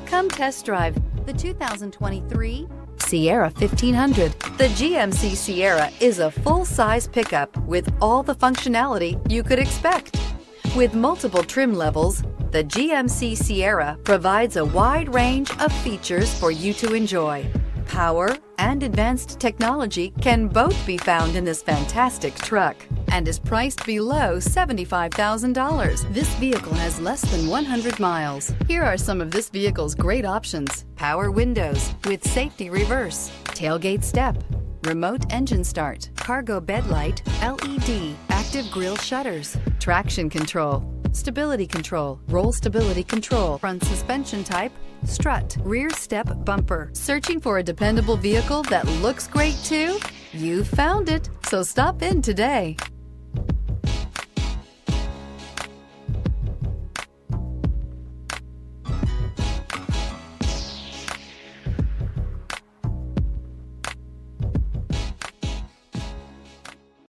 Come test drive the 2023 Sierra 1500. The GMC Sierra is a full-size pickup with all the functionality you could expect. With multiple trim levels, the GMC Sierra provides a wide range of features for you to enjoy. Power and advanced technology can both be found in this fantastic truck and is priced below $75,000. This vehicle has less than 100 miles. Here are some of this vehicle's great options: power windows with safety reverse, tailgate step, remote engine start, cargo bed light, LED, active grille shutters, traction control, stability control, roll stability control, front suspension type, strut, rear step bumper. Searching for a dependable vehicle that looks great too? You found it, so stop in today.